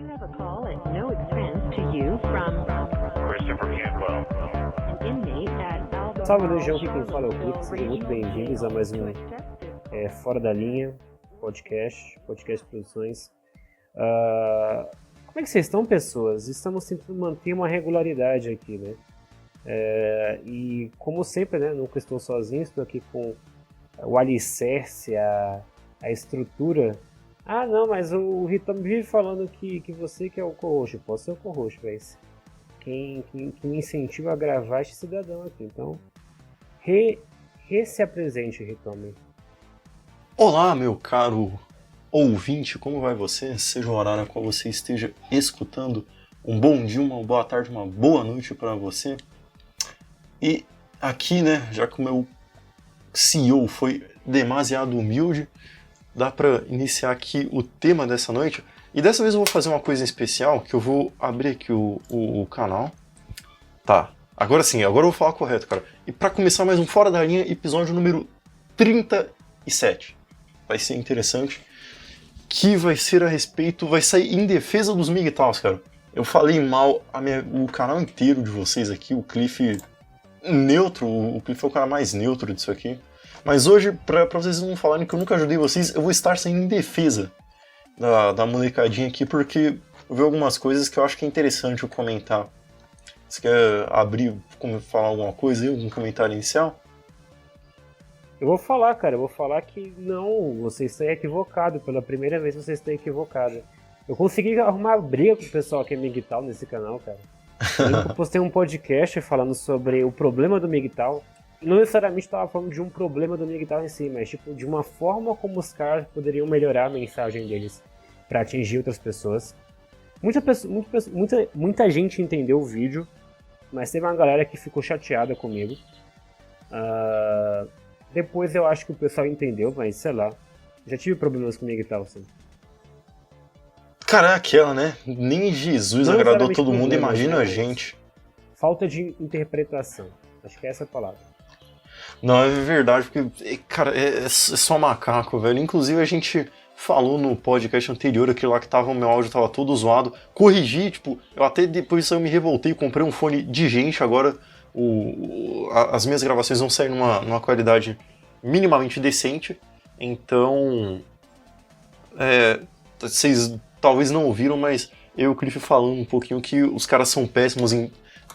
You have a call at no expense to you from Christopher Cantwell. an inmate at Alba. Salve Legião, aqui quem fala é o Clique, sejam muito bem-vindos a mais um Fora da Linha podcast Produções. Como é que vocês estão, pessoas? Estamos tentando manter uma regularidade aqui, né? E como sempre, né, nunca estou sozinho, estou aqui com o alicerce, a estrutura. Ah, não, mas o Ritom vive falando que você que é o co-host. Eu posso ser o co-host, mas quem me incentiva a gravar este cidadão aqui. Então, se apresente, Ritom. Olá, meu caro ouvinte, como vai você? Seja o horário a qual você esteja escutando. Um bom dia, uma boa tarde, uma boa noite para você. E aqui, né, já que o meu CEO foi demasiado humilde, dá para iniciar aqui o tema dessa noite. E dessa vez eu vou fazer uma coisa especial, que eu vou abrir aqui o canal. Tá, agora sim, agora eu vou falar correto, cara. E para começar mais um Fora da Linha, episódio número 37. Vai ser interessante. Que vai ser a respeito, vai sair em defesa dos MGTOWs, cara. Eu falei mal o canal inteiro de vocês aqui, o Cliff neutro, o Cliff é o cara mais neutro disso aqui. Mas hoje, pra vocês não falarem que eu nunca ajudei vocês, eu vou estar saindo em defesa da molecadinha aqui, porque eu vi algumas coisas que eu acho que é interessante eu comentar. Você quer abrir, falar alguma coisa aí, algum comentário inicial? Eu vou falar, cara, que não, você está equivocado, pela primeira vez você está equivocado. Eu consegui arrumar briga com o pessoal que é MGTOW nesse canal, cara. Eu postei um podcast falando sobre o problema do MGTOW. Não necessariamente estava falando de um problema do MGTOW em si, mas tipo, de uma forma como os caras poderiam melhorar a mensagem deles para atingir outras pessoas. Muita gente entendeu o vídeo, mas teve uma galera que ficou chateada comigo. Depois eu acho que o pessoal entendeu, mas sei lá. Já tive problemas com o MGTOW, sim. Cara, é aquela, né? Nem Jesus Não agradou todo mundo, problemas, imagina né, a gente. Falta de interpretação. Acho que é essa a palavra. Não, é verdade, porque, cara, é só macaco, velho. Inclusive, a gente falou no podcast anterior, aquele lá que o meu áudio tava todo zoado. Corrigi, tipo, eu até depois eu me revoltei, comprei um fone de gente, agora as minhas gravações vão sair numa qualidade minimamente decente. Então, vocês talvez não ouviram, mas eu e o Cliff falando um pouquinho que os caras são péssimos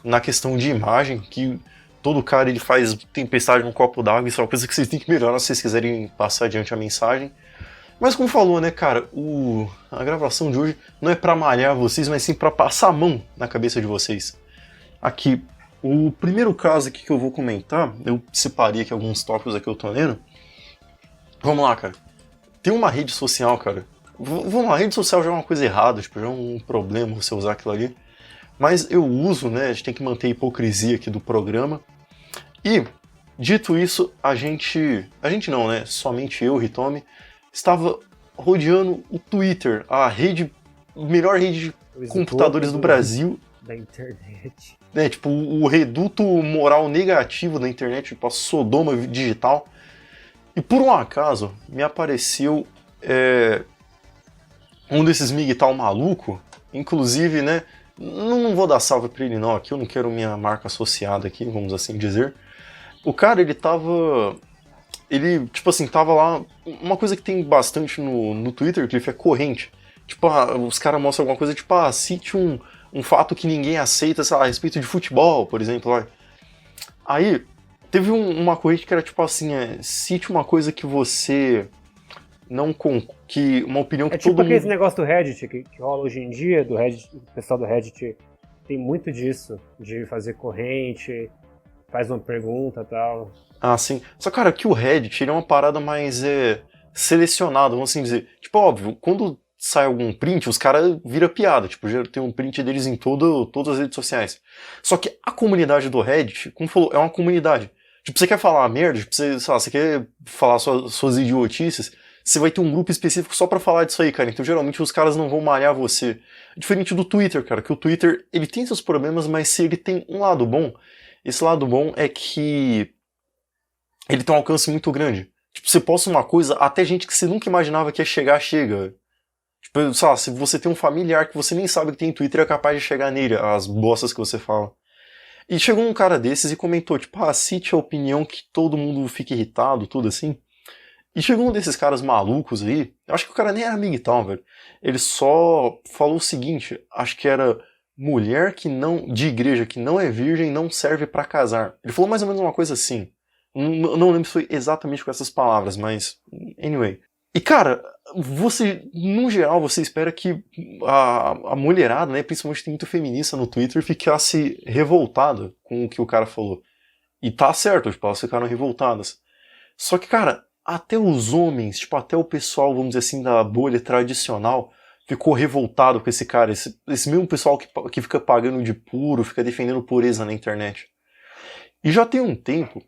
na questão de imagem, que todo cara ele faz tempestade num copo d'água, isso é uma coisa que vocês têm que melhorar se vocês quiserem passar adiante a mensagem. Mas como falou, né, cara, a gravação de hoje não é pra malhar vocês, mas sim pra passar a mão na cabeça de vocês. Aqui, o primeiro caso aqui que eu vou comentar, eu separei aqui alguns tópicos aqui que eu tô lendo. Vamos lá, cara. Tem uma rede social, cara. Vamos lá, rede social já é uma coisa errada, tipo, já é um problema você usar aquilo ali. Mas eu uso, né, a gente tem que manter a hipocrisia aqui do programa. E, dito isso, a gente não, né, somente eu, Hitomi, estava rodeando o Twitter, melhor rede de computadores do Brasil. Da internet. Né, tipo, o reduto moral negativo da internet, tipo, a Sodoma digital. E por um acaso, me apareceu um desses MGTOW maluco, inclusive, né, não vou dar salve pra ele não, aqui eu não quero minha marca associada aqui, vamos assim dizer. O cara, ele tipo assim, tava lá, uma coisa que tem bastante no Twitter, Cliff, é corrente. Tipo, os caras mostram alguma coisa, tipo, cite um fato que ninguém aceita, sei lá, a respeito de futebol, por exemplo. Lá. Aí, teve uma corrente que era tipo assim, cite uma coisa que você não que uma opinião que tipo todo aquele mundo... negócio do Reddit que rola hoje em dia, do Reddit, o pessoal do Reddit tem muito disso, de fazer corrente, faz uma pergunta e tal. Ah, sim. Só, cara, que o Reddit ele é uma parada mais selecionada, vamos assim dizer. Tipo, óbvio, quando sai algum print, os caras viram piada. Tipo, já tem um print deles em todas as redes sociais. Só que a comunidade do Reddit, como falou, é uma comunidade. Tipo, você quer falar merda, tipo, você quer falar suas idiotices, você vai ter um grupo específico só pra falar disso aí, cara. Então, geralmente, os caras não vão malhar você. Diferente do Twitter, cara, que o Twitter, ele tem seus problemas, mas se ele tem um lado bom, esse lado bom é que ele tem um alcance muito grande. Tipo, você posta uma coisa, até gente que você nunca imaginava que ia chegar, chega. Tipo, sei lá, se você tem um familiar que você nem sabe que tem Twitter, é capaz de chegar nele, as bostas que você fala. E chegou um cara desses e comentou, tipo, cite a opinião que todo mundo fica irritado, tudo assim. E chegou um desses caras malucos aí, eu acho que o cara nem era amigo e tal, velho. Ele só falou o seguinte, acho que era mulher que não, de igreja que não é virgem não serve pra casar. Ele falou mais ou menos uma coisa assim. Não lembro se foi exatamente com essas palavras, mas anyway. E cara, você, no geral, você espera que a mulherada, né, principalmente tem muito feminista no Twitter, ficasse revoltada com o que o cara falou. E tá certo, tipo, elas ficaram revoltadas. Só que, cara, até os homens, tipo, até o pessoal, vamos dizer assim, da bolha tradicional, ficou revoltado com esse cara. Esse mesmo pessoal que fica pagando de puro, fica defendendo pureza na internet. E já tem um tempo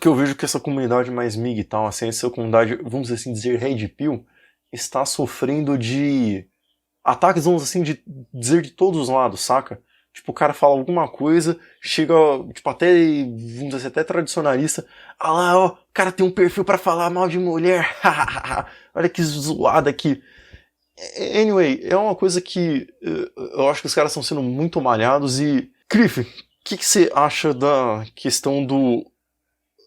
que eu vejo que essa comunidade mais MIG e tal, assim, essa comunidade, vamos assim dizer, Red Pill, está sofrendo de ataques, vamos assim dizer, de todos os lados, saca? Tipo, o cara fala alguma coisa, chega, tipo, até, vamos dizer, até tradicionalista, ah lá, ó, o cara tem um perfil pra falar mal de mulher, olha que zoada aqui. Anyway, é uma coisa que eu acho que os caras estão sendo muito malhados e... Cliff, o que você acha da questão do...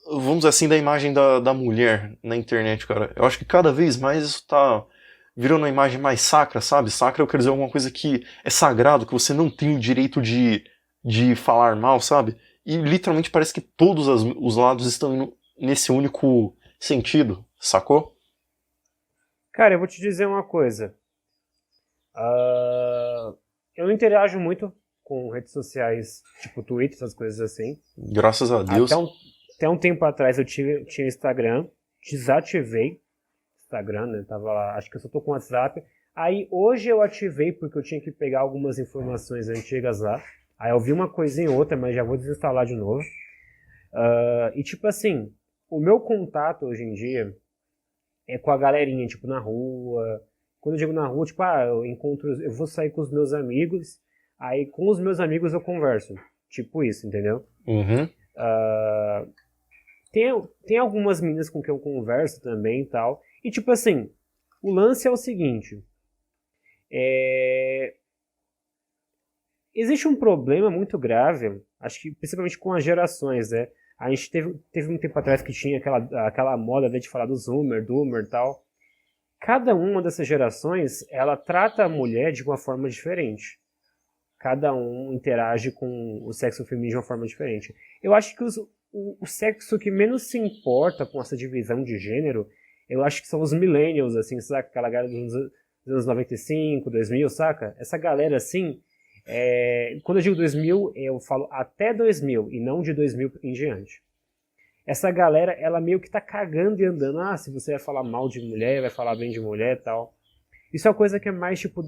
Vamos dizer assim, da imagem da mulher na internet, cara? Eu acho que cada vez mais isso tá virando uma imagem mais sacra, sabe? Sacra eu quero dizer alguma coisa que é sagrado, que você não tem o direito de falar mal, sabe? E literalmente parece que todos os lados estão indo nesse único sentido, sacou? Cara, eu vou te dizer uma coisa. Eu não interajo muito com redes sociais, tipo Twitter, essas coisas assim. Graças a Deus. Até um tempo atrás eu tinha Instagram, desativei Instagram, né? Tava lá, acho que eu só tô com WhatsApp. Aí hoje eu ativei porque eu tinha que pegar algumas informações antigas lá. Aí eu vi uma coisinha ou outra, mas já vou desinstalar de novo. E tipo assim, o meu contato hoje em dia é com a galerinha, tipo, na rua. Quando eu digo na rua, tipo, eu vou sair com os meus amigos, aí com os meus amigos eu converso. Tipo isso, entendeu? Uhum. Tem algumas meninas com quem eu converso também e tal. E tipo assim, o lance é o seguinte. Existe um problema muito grave, acho que principalmente com as gerações, né? A gente teve um tempo atrás que tinha aquela moda, né, de falar do Zoomer, Doomer e tal. Cada uma dessas gerações, ela trata a mulher de uma forma diferente. Cada um interage com o sexo feminino de uma forma diferente. Eu acho que o sexo que menos se importa com essa divisão de gênero, eu acho que são os millennials, assim, saca? Aquela galera dos anos 95, 2000, saca? Essa galera, assim, quando eu digo 2000, eu falo até 2000 e não de 2000 em diante. Essa galera, ela meio que tá cagando e andando. Se você vai falar mal de mulher, vai falar bem de mulher e tal. Isso é uma coisa que é mais, tipo,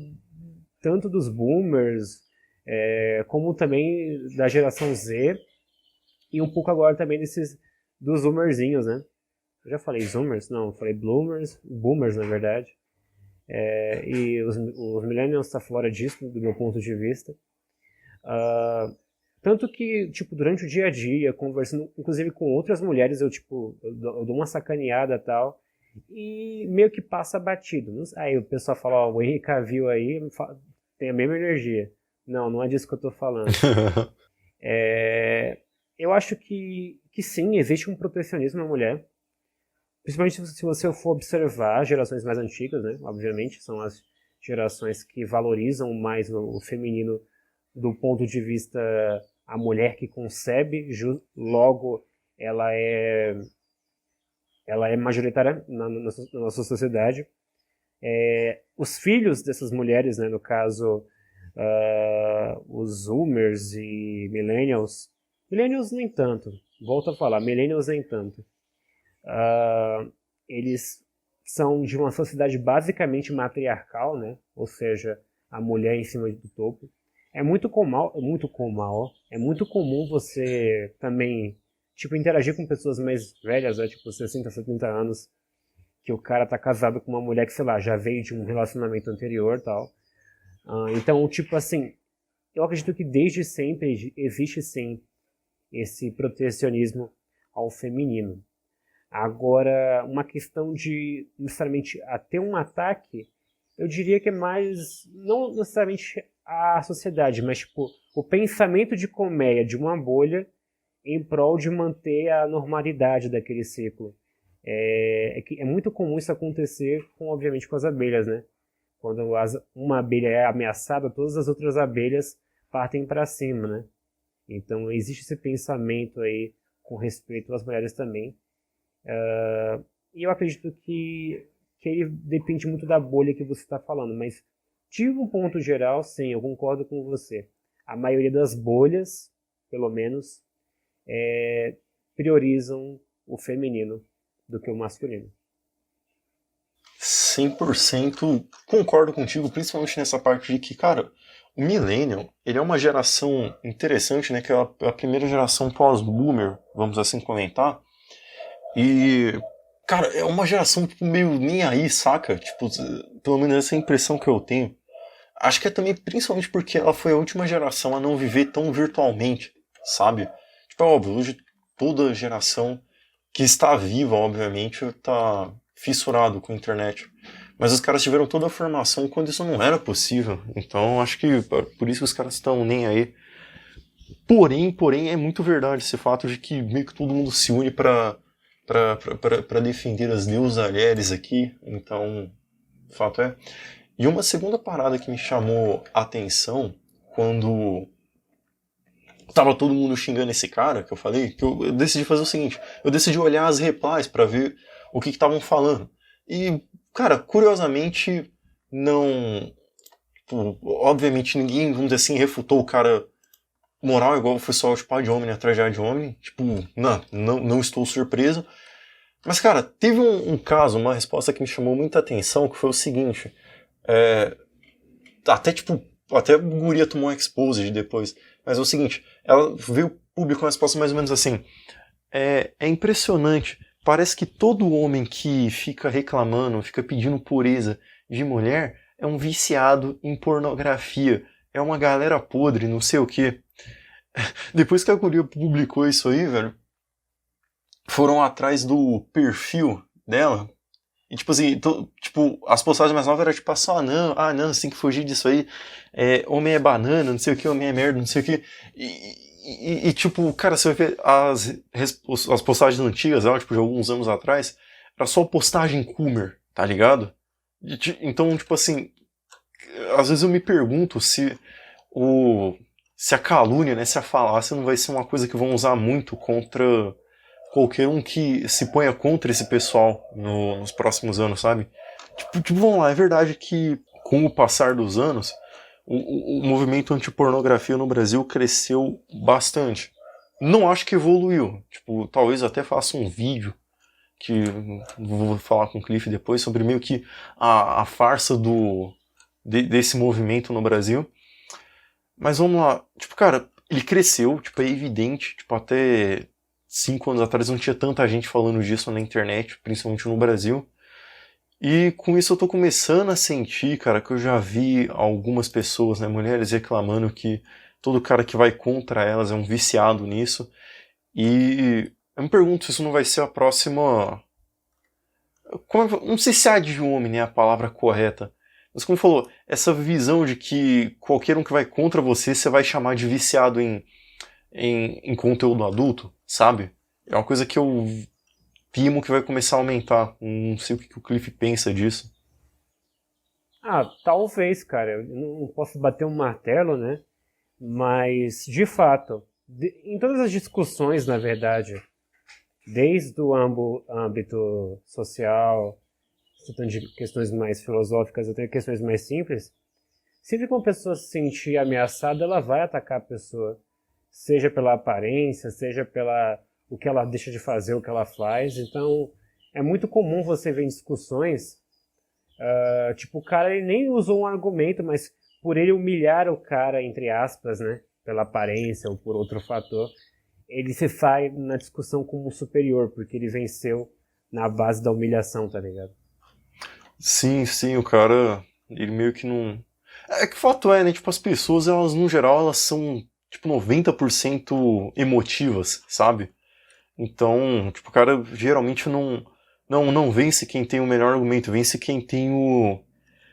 tanto dos boomers, como também da geração Z, e um pouco agora também dos zoomerzinhos, né? Eu já falei zoomers? Não, eu falei boomers, na verdade. E os millennials tá fora disso, do meu ponto de vista. Tanto que, tipo, durante o dia a dia, conversando, inclusive com outras mulheres, eu dou uma sacaneada e tal, e meio que passa batido. Aí o pessoal fala, o Henry Cavill aí tem a mesma energia. Não é disso que eu tô falando. Eu acho que sim, existe um protecionismo na mulher, principalmente se você for observar gerações mais antigas, né? Obviamente, são as gerações que valorizam mais o feminino do ponto de vista a mulher que concebe, logo ela é majoritária na nossa sociedade. Os filhos dessas mulheres, né, no caso, os zoomers e millennials nem tanto, volto a falar, millennials nem tanto. Eles são de uma sociedade basicamente matriarcal, né? Ou seja, a mulher em cima do topo. É muito comum você também, tipo, interagir com pessoas mais velhas, né? Tipo, 60, 70 anos, que o cara tá casado com uma mulher que, sei lá, já veio de um relacionamento anterior e tal. Então, tipo assim, eu acredito que desde sempre existe, sim, esse protecionismo ao feminino. Agora, uma questão de, necessariamente, a ter um ataque, eu diria que é mais, não necessariamente a sociedade, mas tipo, o pensamento de colmeia de uma bolha em prol de manter a normalidade daquele ciclo. É muito comum isso acontecer, obviamente, com as abelhas, né? Quando uma abelha é ameaçada, todas as outras abelhas partem para cima, né? Então, existe esse pensamento aí com respeito às mulheres também. E eu acredito que ele depende muito da bolha que você está falando, mas de um ponto geral, sim, eu concordo com você. A maioria das bolhas, pelo menos, priorizam o feminino do que o masculino. 100% concordo contigo, principalmente nessa parte de que, cara, o Millennial, ele é uma geração interessante, né, que é a primeira geração pós-boomer, vamos assim comentar, e, cara, é uma geração, tipo, meio nem aí, saca? Tipo, pelo menos essa é a impressão que eu tenho. Acho que é também, principalmente porque ela foi a última geração a não viver tão virtualmente, sabe? Tipo, é óbvio, hoje toda geração que está viva, obviamente, está fissurado com a internet. Mas os caras tiveram toda a formação quando isso não era possível. Então, acho que por isso que os caras estão nem aí. Porém, é muito verdade esse fato de que meio que todo mundo se une para defender as deusas alheres aqui. Então, o fato é. E uma segunda parada que me chamou a atenção quando tava todo mundo xingando esse cara, que eu falei, que eu decidi fazer o seguinte, eu decidi olhar as replies pra ver o que estavam falando. E, cara, curiosamente, não... Obviamente ninguém, vamos dizer assim, refutou o cara moral igual foi só tipo ad hominem atrás de ad hominem. Tipo, não estou surpreso. Mas, cara, teve um caso, uma resposta que me chamou muita atenção, que foi o seguinte... Até a guria tomou um exposed depois. Mas é o seguinte, ela veio público uma resposta mais ou menos assim. É impressionante. Parece que todo homem que fica reclamando, fica pedindo pureza de mulher, é um viciado em pornografia. É uma galera podre, não sei o quê. Depois que a guria publicou isso aí, velho, foram atrás do perfil dela. E tipo assim, as postagens mais novas eram tipo só, não, você tem que fugir disso aí, homem é banana, não sei o que, homem é merda, não sei o que. E tipo, cara, você vai ver as postagens antigas, tipo, de alguns anos atrás, era só postagem Coomer, tá ligado? Então, tipo assim, às vezes eu me pergunto se a calúnia, né, se a falácia não vai ser uma coisa que vão usar muito contra qualquer um que se ponha contra esse pessoal nos próximos anos, sabe? Tipo, vamos lá, é verdade que com o passar dos anos, o movimento antipornografia no Brasil cresceu bastante. Não acho que evoluiu. Tipo, talvez até faça um vídeo, que vou falar com o Cliff depois, sobre meio que a farsa desse movimento no Brasil. Mas vamos lá, tipo, cara, ele cresceu, tipo, é evidente, tipo, até 5 anos atrás não tinha tanta gente falando disso na internet, principalmente no Brasil. E com isso eu tô começando a sentir, cara, que eu já vi algumas pessoas, né, mulheres reclamando que todo cara que vai contra elas é um viciado nisso. E eu me pergunto se isso não vai ser a próxima... Não sei se ad hominem é a palavra correta, mas como falou, essa visão de que qualquer um que vai contra você, você vai chamar de viciado em conteúdo adulto, sabe? É uma coisa que eu temo que vai começar a aumentar. Não sei o que o Cliff pensa disso. Talvez, cara. Eu não posso bater um martelo, né? Mas, de fato, em todas as discussões, na verdade, desde o âmbito social, de questões mais filosóficas até questões mais simples, sempre que uma pessoa se sentir ameaçada, ela vai atacar a pessoa. Seja pela aparência, seja pela o que ela deixa de fazer, o que ela faz. Então, é muito comum você ver em discussões, tipo, o cara ele nem usou um argumento, mas por ele humilhar o cara, entre aspas, né, pela aparência ou por outro fator, ele se sai na discussão como superior, porque ele venceu na base da humilhação, tá ligado? Sim, o cara, ele meio que não... É que o fato é, né, tipo, as pessoas, elas, no geral, elas são, tipo, 90% emotivas, sabe? Então, tipo, o cara geralmente não vence quem tem o melhor argumento, vence quem tem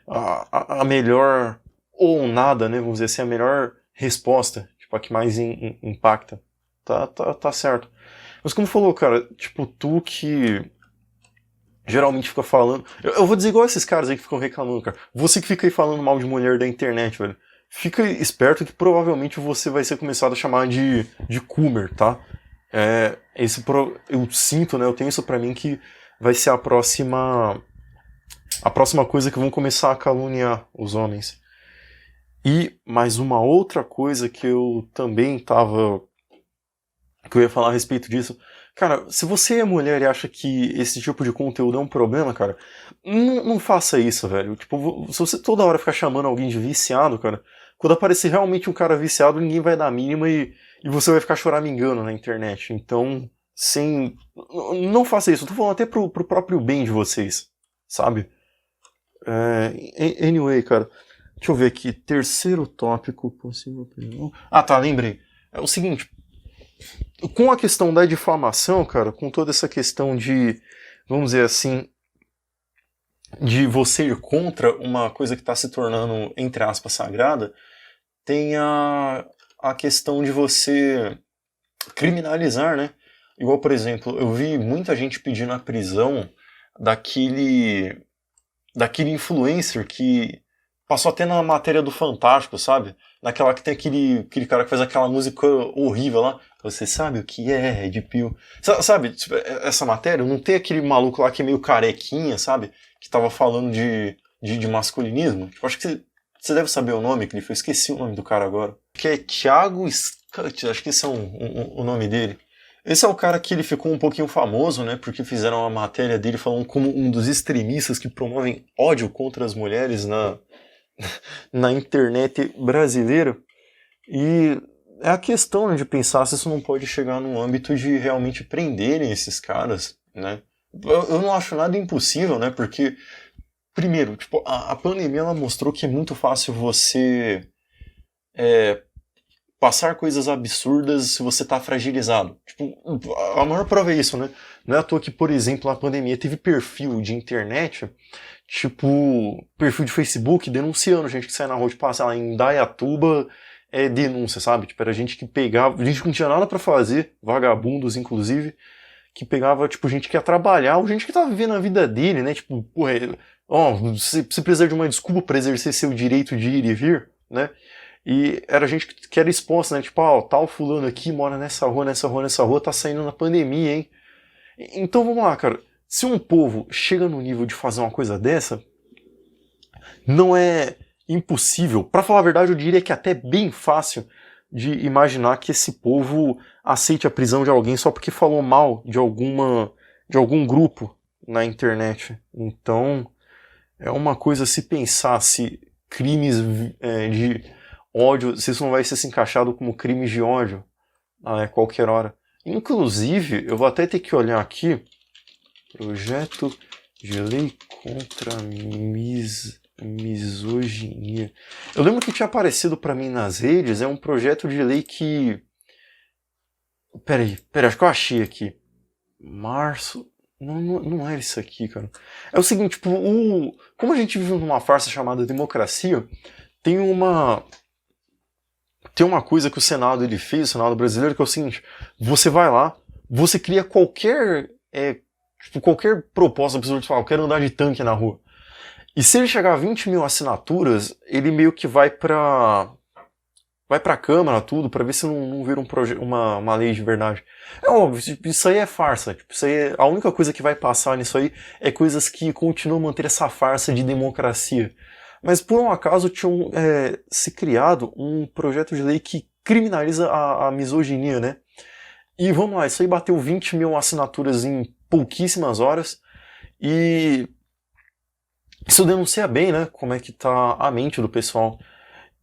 a melhor, ou nada, né, vamos dizer assim, a melhor resposta, tipo, a que mais impacta. Tá certo. Mas como falou, cara, tipo, tu que geralmente fica falando... Eu vou dizer igual esses caras aí que ficam reclamando, cara. Você que fica aí falando mal de mulher da internet, velho. Fica esperto que provavelmente você vai ser começado a chamar de coomer, tá? Eu sinto, né? Eu tenho isso pra mim que vai ser a próxima coisa que vão começar a caluniar os homens. E mais uma outra coisa que eu também que eu ia falar a respeito disso. Cara, se você é mulher e acha que esse tipo de conteúdo é um problema, cara, não faça isso, velho. Tipo, se você toda hora ficar chamando alguém de viciado, cara, quando aparecer realmente um cara viciado, ninguém vai dar a mínima e você vai ficar choramingando na internet. Então, não faça isso. Eu tô falando até pro próprio bem de vocês, sabe? Anyway, cara, deixa eu ver aqui. Terceiro tópico, possível opinião. Ah, tá, lembrei. É o seguinte... Com a questão da difamação, cara, com toda essa questão de, vamos dizer assim, de você ir contra uma coisa que está se tornando, entre aspas, sagrada, tem a questão de você criminalizar, né? Igual, por exemplo, eu vi muita gente pedindo a prisão daquele influencer que passou até na matéria do Fantástico, sabe? Naquela que tem aquele cara que faz aquela música horrível lá. Você sabe o que é Red Pill? Sabe, tipo, essa matéria, não tem aquele maluco lá que é meio carequinha, sabe? Que tava falando de masculinismo. Tipo, acho que você deve saber o nome que ele fez. Esqueci o nome do cara agora. Que é Thiago Scut, acho que esse é o nome dele. Esse é o cara que ele ficou um pouquinho famoso, né? Porque fizeram uma matéria dele falando como um dos extremistas que promovem ódio contra as mulheres na internet brasileira. E é a questão de pensar se isso não pode chegar num âmbito de realmente prenderem esses caras, né? Eu não acho nada impossível, né? Porque, primeiro, tipo, a pandemia ela mostrou que é muito fácil você passar coisas absurdas se você tá fragilizado. Tipo, a maior prova é isso, né? Não é à toa que, por exemplo, na pandemia teve perfil de internet, tipo, perfil de Facebook denunciando gente que sai na rua, tipo, sei lá, em Indaiatuba, denúncia, sabe? Tipo, era gente que pegava, gente que não tinha nada pra fazer, vagabundos, inclusive, que pegava, tipo, gente que ia trabalhar, ou gente que tava vivendo a vida dele, né? Tipo, porra, você precisa de uma desculpa pra exercer seu direito de ir e vir, né? E era gente que era exposta, né? Tipo, tal fulano aqui mora nessa rua, tá saindo na pandemia, hein? Então vamos lá, cara. Se um povo chega no nível de fazer uma coisa dessa, não é impossível. Pra falar a verdade, eu diria que é até bem fácil de imaginar que esse povo aceite a prisão de alguém só porque falou mal de algum grupo na internet. Então, é uma coisa se pensar se crimes de ódio, se isso não vai ser se encaixado como crimes de ódio a qualquer hora. Inclusive, eu vou até ter que olhar aqui, projeto de lei contra misoginia. Eu lembro que tinha aparecido pra mim nas redes, é um projeto de lei que... Peraí, acho que eu achei aqui. Março... Não é isso aqui, cara. É o seguinte, tipo, como a gente vive numa farsa chamada democracia, tem uma coisa que o Senado ele fez, o Senado brasileiro, que é o seguinte: você vai lá, você cria qualquer proposta absurda de falar, eu quero andar de tanque na rua. E se ele chegar a 20 mil assinaturas, ele meio que vai pra Câmara, tudo, pra ver se não vira uma lei de verdade. É óbvio, isso aí é farsa. Tipo, isso aí a única coisa que vai passar nisso aí é coisas que continuam a manter essa farsa de democracia. Mas por um acaso tinham se criado um projeto de lei que criminaliza a misoginia, né? E vamos lá, isso aí bateu 20 mil assinaturas em pouquíssimas horas. E isso denuncia bem, né? Como é que tá a mente do pessoal.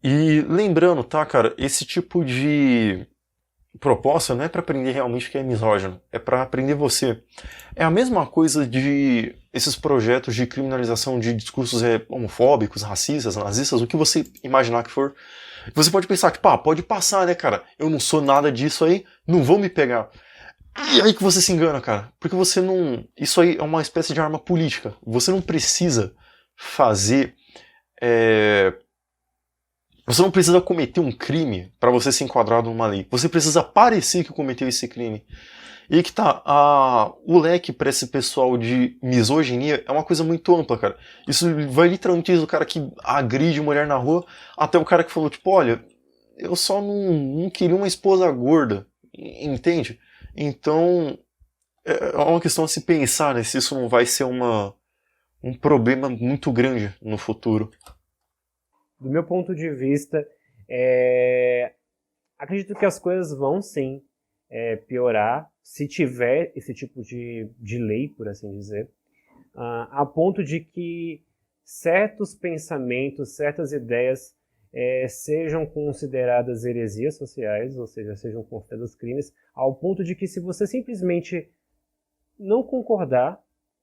E lembrando, tá, cara, esse tipo de proposta não é pra aprender realmente que é misógino, é pra aprender você. É a mesma coisa de esses projetos de criminalização de discursos homofóbicos, racistas, nazistas, o que você imaginar que for. Você pode pensar que, pode passar, né, cara? Eu não sou nada disso aí, não vão me pegar. E aí que você se engana, cara. Porque você não... Isso aí é uma espécie de arma política. Você não precisa fazer Você não precisa cometer um crime para você ser enquadrado numa lei. Você precisa parecer que cometeu esse crime. E aí que tá, o leque para esse pessoal de misoginia é uma coisa muito ampla, cara. Isso vai literalmente desde o cara que agride mulher na rua até o cara que falou, tipo, olha, eu só não queria uma esposa gorda, entende? Então, é uma questão a se pensar, né, se isso não vai ser um problema muito grande no futuro. Do meu ponto de vista, acredito que as coisas vão sim piorar se tiver esse tipo de lei, por assim dizer, a ponto de que certos pensamentos, certas ideias sejam consideradas heresias sociais, ou seja, sejam consideradas crimes, ao ponto de que se você simplesmente não concordar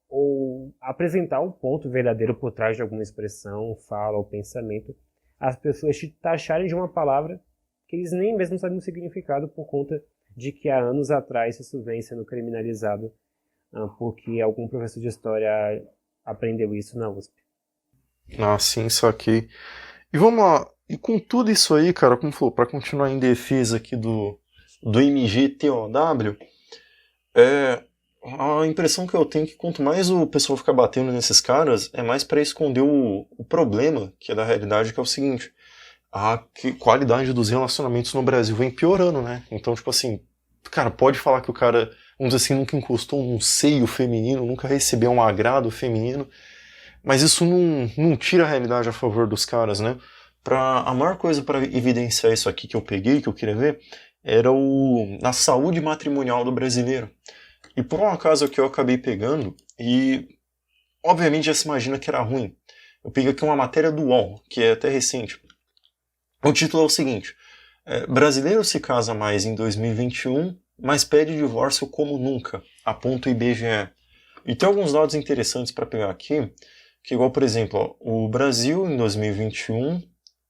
ou apresentar um ponto verdadeiro por trás de alguma expressão, fala ou pensamento, as pessoas te taxarem de uma palavra que eles nem mesmo sabem o significado por conta de que há anos atrás isso vem sendo criminalizado porque algum professor de história aprendeu isso na USP. Ah, sim, saquei. E vamos lá, e com tudo isso aí, cara, como falou, pra continuar em defesa aqui do MGTOW, a impressão que eu tenho é que quanto mais o pessoal fica batendo nesses caras, é mais pra esconder o problema que é da realidade, que é o seguinte: a qualidade dos relacionamentos no Brasil vem piorando, né? Então, tipo assim, cara, pode falar que o cara, vamos dizer assim, nunca encostou num seio feminino, nunca recebeu um agrado feminino, mas isso não tira a realidade a favor dos caras, né? A maior coisa para evidenciar isso aqui que eu peguei, que eu queria ver, era a saúde matrimonial do brasileiro. E por um acaso aqui eu acabei pegando, e obviamente já se imagina que era ruim. Eu peguei aqui uma matéria do UOL, que é até recente. O título é o seguinte: brasileiro se casa mais em 2021, mas pede divórcio como nunca, aponta o IBGE. E tem alguns dados interessantes para pegar aqui, que igual, por exemplo, o Brasil em 2021,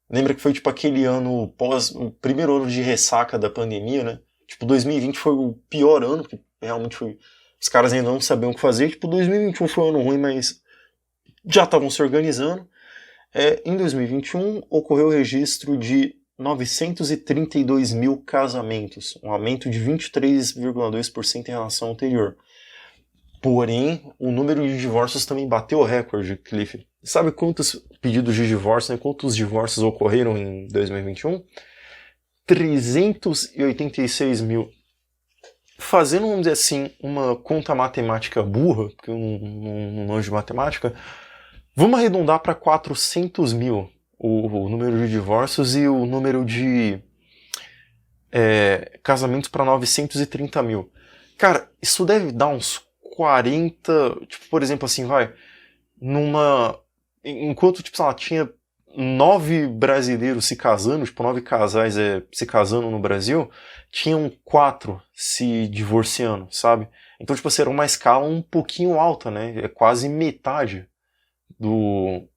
lembra que foi tipo aquele ano o primeiro ano de ressaca da pandemia, né? Tipo, 2020 foi o pior ano, porque realmente os caras ainda não sabiam o que fazer. Tipo, 2021 foi um ano ruim, mas já estavam se organizando. Em 2021, ocorreu o registro de 932 mil casamentos, um aumento de 23,2% em relação ao anterior. Porém, o número de divórcios também bateu o recorde, Cliff. Sabe quantos pedidos de divórcio, né? Quantos divórcios ocorreram em 2021? 386 mil. Fazendo, vamos dizer assim, uma conta matemática burra, porque eu não manjo de matemática, vamos arredondar para 400 mil o número de divórcios e o número de casamentos para 930 mil. Cara, isso deve dar uns 40, tipo, por exemplo, assim, enquanto, tipo, sei lá, tinha 9 brasileiros se casando, tipo, 9 casais se casando no Brasil, tinham 4 se divorciando, sabe? Então, tipo assim, era uma escala um pouquinho alta, né? É quase metade do...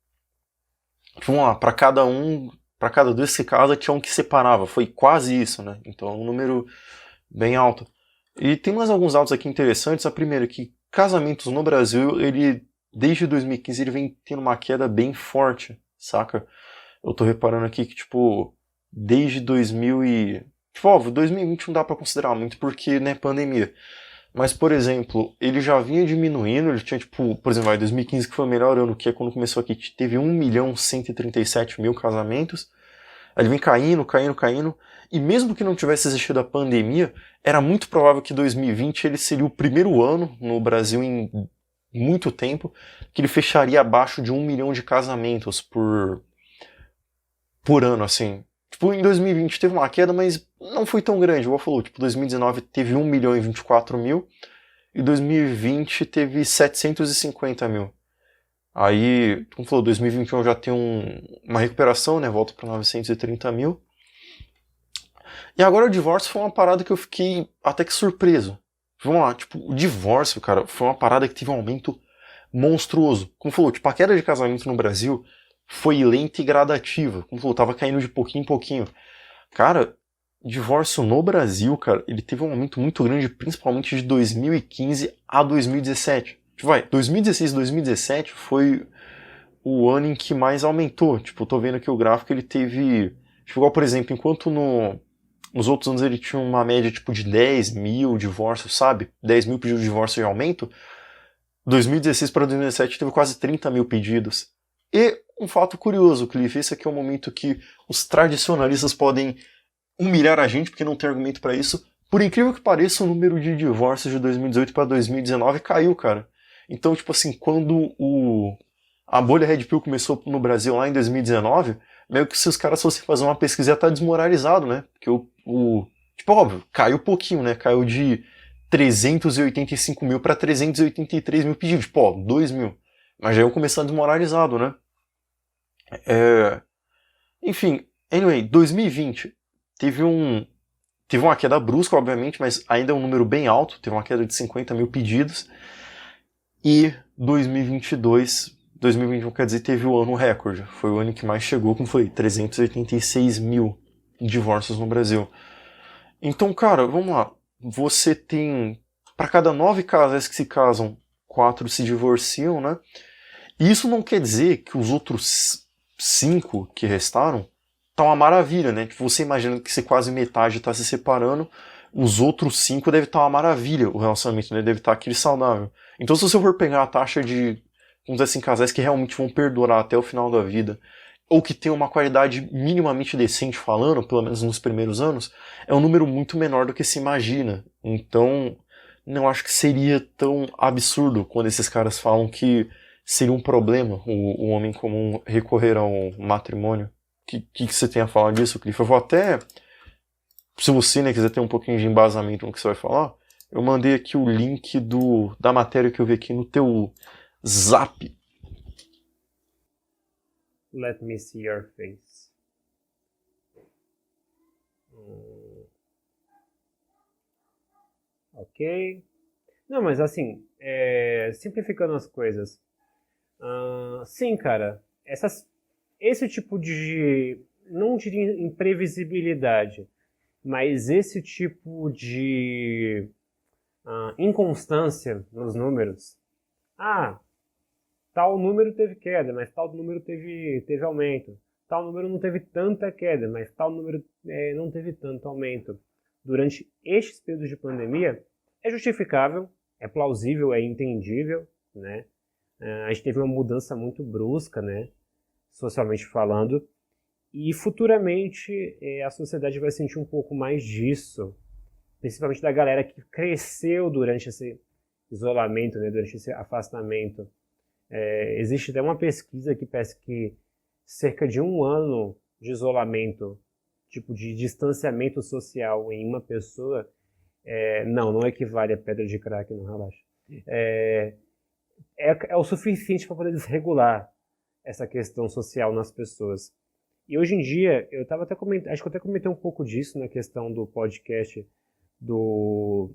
Vamos lá, para cada dois que se casa, tinha um que separava. Foi quase isso, né? Então é um número bem alto. E tem mais alguns dados aqui interessantes. A primeira é que casamentos no Brasil, desde 2015, ele vem tendo uma queda bem forte, saca? Eu tô reparando aqui que, tipo, desde 2020 não dá pra considerar muito porque, né, pandemia. Mas, por exemplo, ele já vinha diminuindo, ele tinha, tipo, por exemplo, 2015 que foi o melhor ano, que é quando começou aqui, teve 1.137.000 casamentos. Ele vem caindo, e mesmo que não tivesse existido a pandemia, era muito provável que 2020 ele seria o primeiro ano no Brasil em muito tempo que ele fecharia abaixo de 1 milhão de casamentos por ano, assim. Tipo, em 2020 teve uma queda, mas não foi tão grande, igual falou. Tipo, 2019 teve 1 milhão e 24 mil, e 2020 teve 750 mil. Aí, como falou, 2021 já tem uma recuperação, né? Volta para 930 mil. E agora o divórcio foi uma parada que eu fiquei até que surpreso. Vamos lá, tipo, o divórcio, cara, foi uma parada que teve um aumento monstruoso. Como falou, tipo, a queda de casamento no Brasil foi lenta e gradativa. Como falou, tava caindo de pouquinho em pouquinho. Cara, divórcio no Brasil, cara, ele teve um aumento muito grande, principalmente de 2015 a 2017. Tipo, 2016 e 2017 foi o ano em que mais aumentou. Tipo, eu tô vendo que o gráfico ele teve... Tipo, igual, por exemplo, enquanto nos outros anos ele tinha uma média tipo de 10 mil divórcios, sabe? 10 mil pedidos de divórcio em aumento. 2016 para 2017 teve quase 30 mil pedidos. E um fato curioso, Cliff, esse aqui é o momento que os tradicionalistas podem humilhar a gente, porque não tem argumento para isso. Por incrível que pareça, o número de divórcios de 2018 para 2019 caiu, cara. Então, tipo assim, quando a bolha Red Pill começou no Brasil lá em 2019, meio que se os caras fossem fazer uma pesquisa ia estar desmoralizado, né? Porque tipo, óbvio, caiu um pouquinho, né? Caiu de 385 mil para 383 mil pedidos. Pô, 2 mil. Mas já iam começar desmoralizado, né? Enfim, anyway, 2020 teve uma queda brusca, obviamente, mas ainda é um número bem alto. Teve uma queda de 50 mil pedidos. E 2021, quer dizer, teve o ano recorde. Foi o ano que mais chegou, como foi? 386 mil divórcios no Brasil. Então, cara, vamos lá. Você tem, para cada 9 casais que se casam, 4 se divorciam, né? E isso não quer dizer que os outros 5 que restaram tá uma maravilha, né? Tipo, você imagina que se quase metade está se separando, os outros 5 deve estar uma maravilha, o relacionamento, né? Deve estar aquele saudável. Então, se você for pegar a taxa de, vamos dizer assim, casais que realmente vão perdurar até o final da vida, ou que tem uma qualidade minimamente decente falando, pelo menos nos primeiros anos, é um número muito menor do que se imagina. Então, não acho que seria tão absurdo quando esses caras falam que seria um problema o homem comum recorrer ao matrimônio. O que você tem a falar disso, Cliff? Eu vou até, se você, né, quiser ter um pouquinho de embasamento no que você vai falar, eu mandei aqui o link da matéria que eu vi aqui no teu Zap. Let me see your face. Ok. Não, mas assim, simplificando as coisas. Sim, cara, esse tipo de, não diria imprevisibilidade, mas esse tipo de inconstância nos números. Tal número teve queda, mas tal número teve aumento. Tal número não teve tanta queda, mas tal número não teve tanto aumento. Durante estes períodos de pandemia, é justificável, é plausível, é entendível, né? A gente teve uma mudança muito brusca, né? Socialmente falando, e futuramente a sociedade vai sentir um pouco mais disso, principalmente da galera que cresceu durante esse isolamento, né? Durante esse afastamento. Existe até uma pesquisa que parece que cerca de 1 ano de isolamento, tipo de distanciamento social em uma pessoa, não equivale a pedra de crack, não, relaxa. É o suficiente para poder desregular essa questão social nas pessoas. E hoje em dia, eu estava até comentando, acho que eu até comentei um pouco disso na questão do podcast do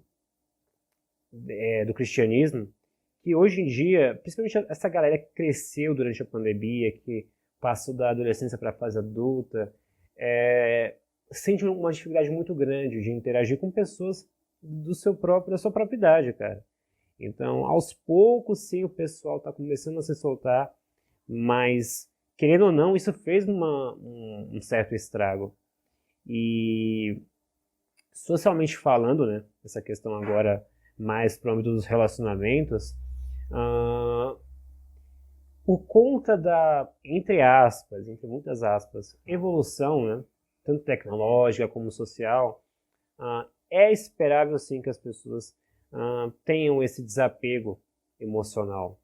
cristianismo, que hoje em dia, principalmente essa galera que cresceu durante a pandemia, que passou da adolescência para a fase adulta, sente uma dificuldade muito grande de interagir com pessoas da sua própria idade, cara. Então, aos poucos, sim, o pessoal está começando a se soltar, mas, querendo ou não, isso fez um certo estrago. E, socialmente falando, né, essa questão agora mais para o âmbito dos relacionamentos, por conta da, entre muitas aspas, evolução, né, tanto tecnológica como social, é esperável sim que as pessoas tenham esse desapego emocional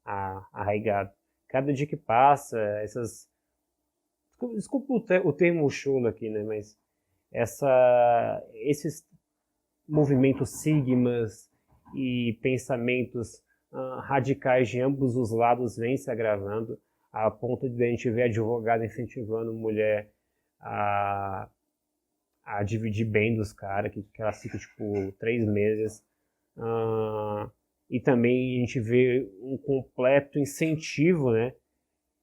arraigado. Cada dia que passa, desculpa o termo chulo aqui, né, mas esses movimentos sigmas e pensamentos radicais de ambos os lados vêm se agravando, a ponto de a gente ver advogado incentivando mulher a dividir bem dos caras, que ela fica tipo 3 meses. E também a gente vê um completo incentivo, né,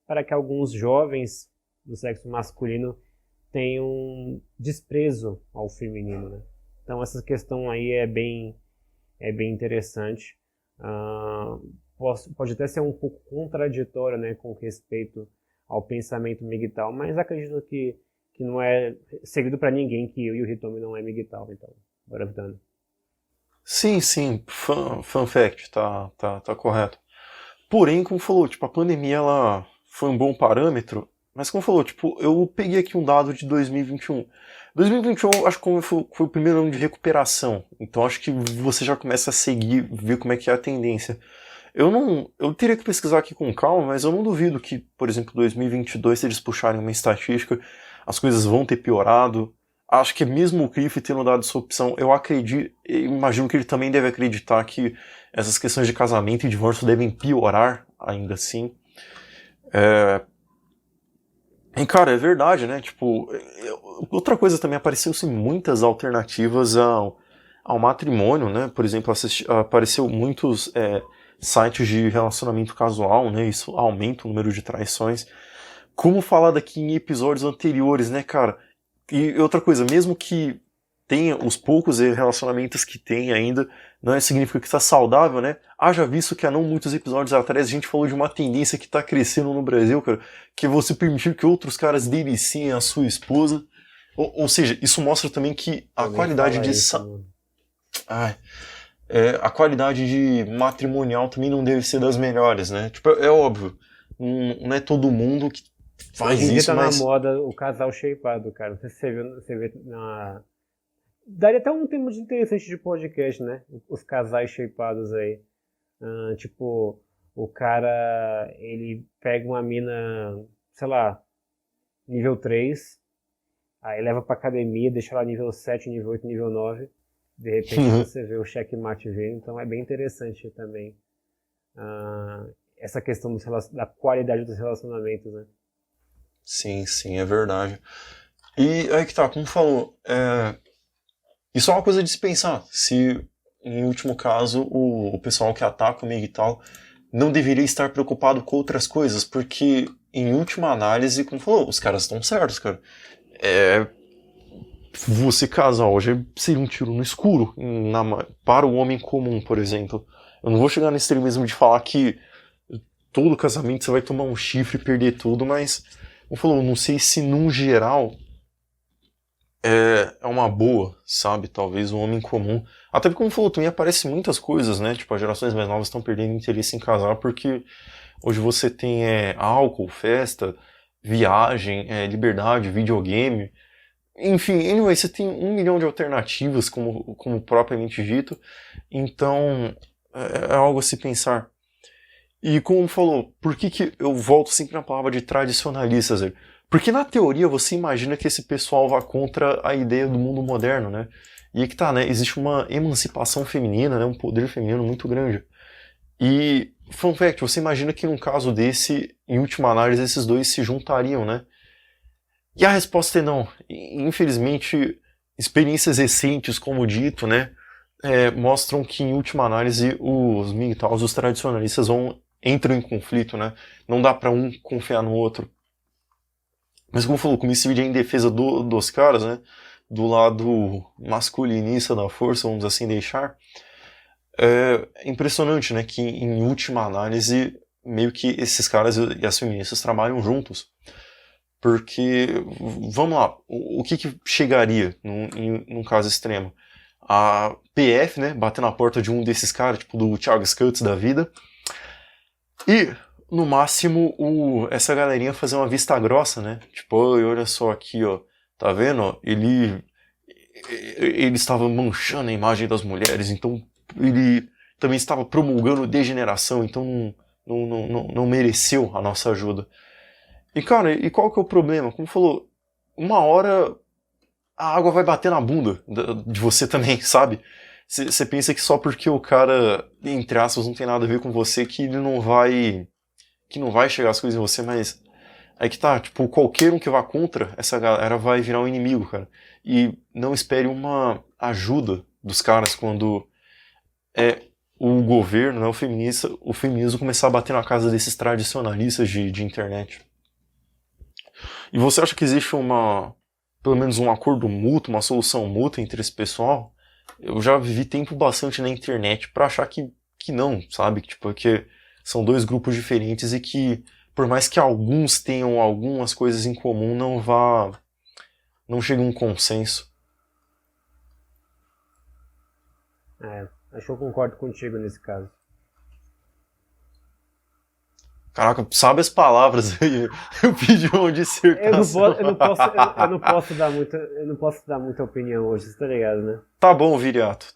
para que alguns jovens do sexo masculino tenham desprezo ao feminino, né? Então essa questão aí é bem interessante, pode até ser um pouco contraditória, né, com respeito ao pensamento MGTOW, mas acredito que não é segredo para ninguém que eu e o Hitomi não é MGTOW, então, bora votando. Sim, fun fact, tá correto. Porém, como falou, tipo, a pandemia ela foi um bom parâmetro, mas como falou, tipo, eu peguei aqui um dado de 2021. 2021, acho que foi o primeiro ano de recuperação, então acho que você já começa a seguir, ver como é que é a tendência. Eu teria que pesquisar aqui com calma, mas eu não duvido que, por exemplo, 2022, se eles puxarem uma estatística, as coisas vão ter piorado. Acho que mesmo o Cliff tendo dado essa opção, eu imagino que ele também deve acreditar que essas questões de casamento e divórcio devem piorar ainda assim. E cara, é verdade, né? Tipo, outra coisa também, apareceu-se muitas alternativas ao matrimônio, né? Por exemplo, apareceu muitos sites de relacionamento casual, né? Isso aumenta o número de traições. Como falado aqui em episódios anteriores, né, cara? E outra coisa, mesmo que tenha os poucos relacionamentos que tem ainda, não significa que está saudável, né? Haja visto que há não muitos episódios atrás a gente falou de uma tendência que está crescendo no Brasil, cara, que é você permitir que outros caras deliciem a sua esposa. Ou seja, isso mostra também que a qualidade de... a qualidade de matrimonial também não deve ser das melhores, né? Tipo, é óbvio, não é todo mundo que faz isso, tá mas... na moda o casal shapeado, cara. Não sei se você vê na... Daria até um tema interessante de podcast, né? Os casais shapeados aí. Tipo, o cara, ele pega uma mina, sei lá, nível 3, aí leva pra academia, deixa lá nível 7, nível 8, nível 9. De repente você vê o checkmate vir, então é bem interessante também essa questão da qualidade dos relacionamentos, né? Sim, é verdade. E aí que tá, como falou, isso é uma coisa de se pensar. Se, em último caso, o pessoal que ataca o MGTOW não deveria estar preocupado com outras coisas, porque, em última análise, como falou, os caras estão certos, cara. Você casar hoje seria um tiro no escuro para o homem comum, por exemplo. Eu não vou chegar no extremismo de falar que todo casamento você vai tomar um chifre e perder tudo, mas, como falou, não sei se, num geral, é uma boa, sabe? Talvez o homem comum. Até porque, como falou, também aparecem muitas coisas, né? Tipo, as gerações mais novas estão perdendo interesse em casar porque hoje você tem álcool, festa, viagem, liberdade, videogame. Enfim, anyway, você tem 1 milhão de alternativas, como propriamente dito. Então, é algo a se pensar. E como falou, por que eu volto sempre na palavra de tradicionalistas? Porque na teoria você imagina que esse pessoal vá contra a ideia do mundo moderno, né? E aí que tá, né? Existe uma emancipação feminina, né? Um poder feminino muito grande. E, fun fact, você imagina que num caso desse, em última análise, esses dois se juntariam, né? E a resposta é não. Infelizmente, experiências recentes, como dito, né? Mostram que, em última análise, os MGTOWs, os tradicionalistas, entram em conflito, né? Não dá pra um confiar no outro. Mas como falou, como esse vídeo é em defesa dos caras, né? Do lado masculinista da força, vamos assim deixar. É impressionante, né? Que em última análise, meio que esses caras e as feministas trabalham juntos. Porque, vamos lá, o que chegaria num caso extremo? A PF, né? Bater na porta de um desses caras, tipo do Thiago Scutz da vida. E, no máximo, essa galerinha fazer uma vista grossa, né? Tipo, olha só aqui, ó. Tá vendo? Ó? Ele estava manchando a imagem das mulheres, então ele também estava promulgando degeneração, então não mereceu a nossa ajuda. E, cara, qual que é o problema? Como falou, uma hora a água vai bater na bunda de você também, sabe? Você pensa que só porque o cara, entre aspas, não tem nada a ver com você, que ele não vai chegar as coisas em você, mas aí que tá, tipo, qualquer um que vá contra essa galera vai virar um inimigo, cara. E não espere uma ajuda dos caras quando o governo, né, o feminismo começar a bater na casa desses tradicionalistas de internet. E você acha que existe pelo menos um acordo mútuo, uma solução mútua entre esse pessoal? Eu já vivi tempo bastante na internet pra achar que não, sabe? Tipo, que são dois grupos diferentes e que, por mais que alguns tenham algumas coisas em comum, não chega a um consenso. Acho que eu concordo contigo nesse caso. Caraca, sabe as palavras aí? Eu pedi uma dissertação. Eu não posso dar muita opinião hoje, você tá ligado, né? Tá bom, Viriato.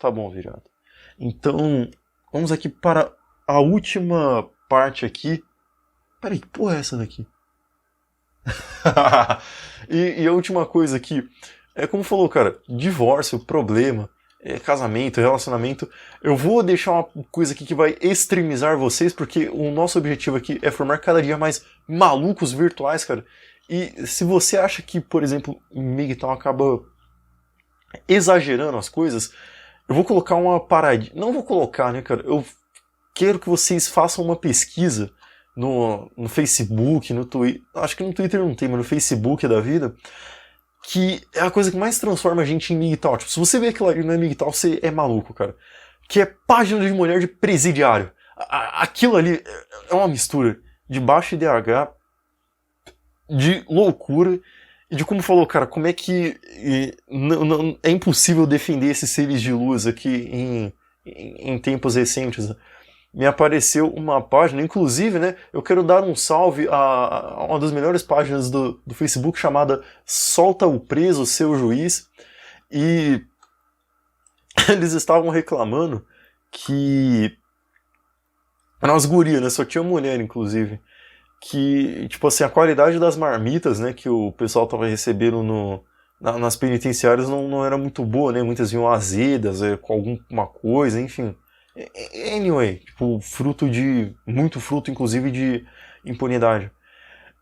Então, vamos aqui para a última parte aqui. Peraí, que porra é essa daqui? e a última coisa aqui, como falou, cara, divórcio, problema, casamento, relacionamento. Eu vou deixar uma coisa aqui que vai extremizar vocês, porque o nosso objetivo aqui é formar cada dia mais malucos virtuais, cara. E se você acha que, por exemplo, MGTOW acaba exagerando as coisas, eu vou colocar uma paradinha. Não vou colocar, né, cara? Eu quero que vocês façam uma pesquisa no Facebook, no Twitter. Acho que no Twitter não tem, mas no Facebook da vida. Que é a coisa que mais transforma a gente em MGTOW. Tipo, se você vê aquilo ali não é MGTOW, você é maluco, cara. Que é página de mulher de presidiário. Aquilo ali é uma mistura de baixo IDH, de loucura, e de como falou, cara, como é que é impossível defender esses seres de luz aqui em tempos recentes. Me apareceu uma página, inclusive, né, eu quero dar um salve a uma das melhores páginas do Facebook, chamada Solta o Preso, Seu Juiz, e eles estavam reclamando que nas gurias, né, só tinha mulher, inclusive, que, tipo assim, a qualidade das marmitas, né, que o pessoal tava recebendo nas penitenciárias não era muito boa, né, muitas vinham azedas, com alguma coisa, enfim. Anyway, tipo, muito fruto, inclusive, de impunidade.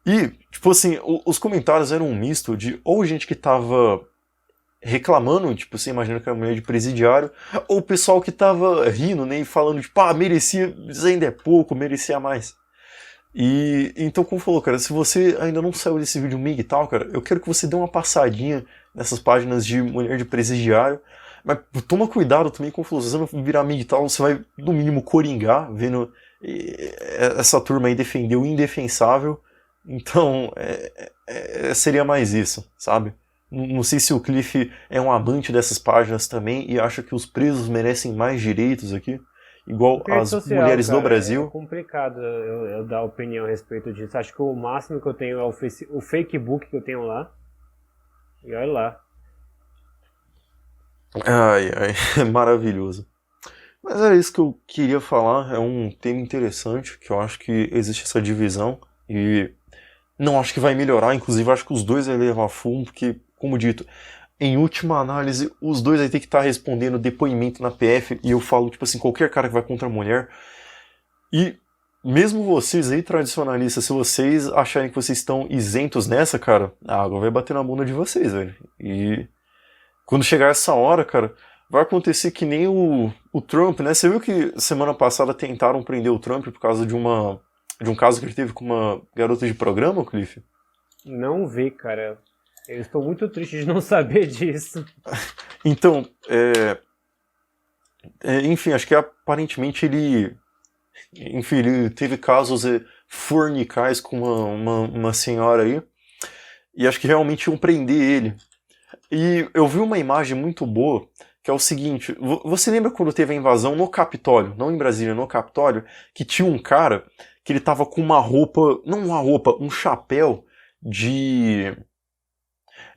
E, tipo assim, os comentários eram um misto de ou gente que tava reclamando, tipo, você imagina que era mulher de presidiário, ou o pessoal que tava rindo, né, e falando, tipo, merecia, isso ainda é pouco, merecia mais. E, então, como falou, cara, se você ainda não saiu desse vídeo MGTOW, cara, eu quero que você dê uma passadinha nessas páginas de mulher de presidiário. Mas toma cuidado também com se você não virar MGTOW, você vai, no mínimo, coringar, vendo essa turma aí defender o indefensável. Então, seria mais isso, sabe? Não sei se o Cliff é um amante dessas páginas também e acha que os presos merecem mais direitos aqui, igual as mulheres do Brasil. É complicado eu dar opinião a respeito disso. Acho que o máximo que eu tenho é o Facebook que eu tenho lá. E olha lá. Ai, maravilhoso. Mas era isso que eu queria falar, é um tema interessante, que eu acho que existe essa divisão, e não acho que vai melhorar, inclusive acho que os dois vai levar fumo, porque, como dito, em última análise, os dois vai ter que estar respondendo depoimento na PF, e eu falo, tipo assim, qualquer cara que vai contra a mulher, e mesmo vocês aí, tradicionalistas, se vocês acharem que vocês estão isentos nessa, cara, a água vai bater na bunda de vocês, velho, e quando chegar essa hora, cara, vai acontecer que nem o Trump, né? Você viu que semana passada tentaram prender o Trump por causa de um caso que ele teve com uma garota de programa, Cliff? Não vi, cara. Eu estou muito triste de não saber disso. Então, enfim, acho que aparentemente ele teve casos fornicais com uma senhora aí, e acho que realmente iam prender ele. E eu vi uma imagem muito boa, que é o seguinte, você lembra quando teve a invasão no Capitólio, não em Brasília, no Capitólio, que tinha um cara que ele tava com uma roupa, não uma roupa, um chapéu de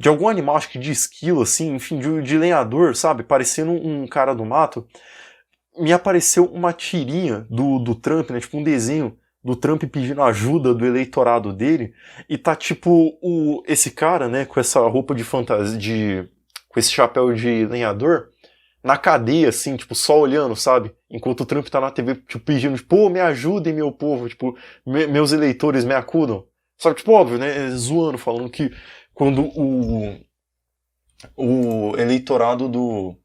algum animal, acho que de esquilo, assim, enfim, de lenhador, sabe, parecendo um cara do mato. Me apareceu uma tirinha do Trump, né, tipo um desenho do Trump pedindo ajuda do eleitorado dele, e tá tipo esse cara, né, com essa roupa de fantasia, com esse chapéu de lenhador, na cadeia, assim, tipo, só olhando, sabe? Enquanto o Trump tá na TV, tipo, pedindo, tipo, me ajudem, meu povo, tipo, meus eleitores me acudam. Só que, tipo, óbvio, né, zoando, falando que quando o eleitorado do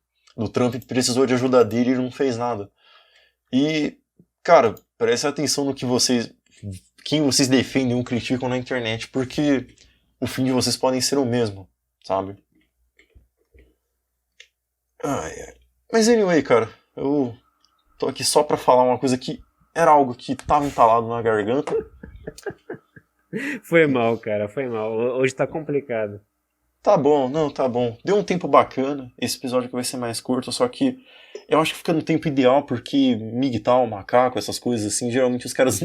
Trump precisou de ajuda dele, ele não fez nada. E, cara, preste atenção no que quem vocês defendem ou criticam na internet, porque o fim de vocês podem ser o mesmo, sabe? Mas anyway, cara, eu tô aqui só pra falar uma coisa que era algo que tava entalado na garganta. Foi mal, cara, foi mal. Hoje tá complicado. Tá bom, não, tá bom. Deu um tempo bacana. Esse episódio aqui vai ser mais curto, só que eu acho que fica no tempo ideal, porque migtal, macaco, essas coisas assim, geralmente os caras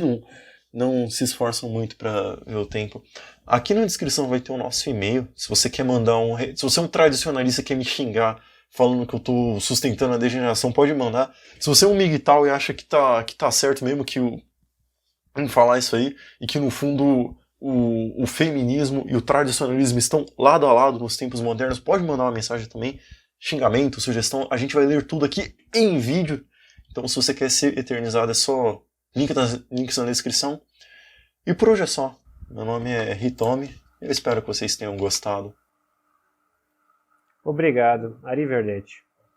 não se esforçam muito pra ver o tempo. Aqui na descrição vai ter o nosso e-mail. Se você quer mandar se você é um tradicionalista e quer me xingar falando que eu tô sustentando a degeneração, pode mandar. Se você é um migtal e acha que tá certo mesmo em falar isso aí, e que no fundo o feminismo e o tradicionalismo estão lado a lado nos tempos modernos, pode mandar uma mensagem também, xingamento, sugestão, a gente vai ler tudo aqui em vídeo. Então se você quer ser eternizado, é só links na descrição. E por hoje é só. Meu nome é Hitomi, eu espero que vocês tenham gostado. Obrigado. Arrivederci.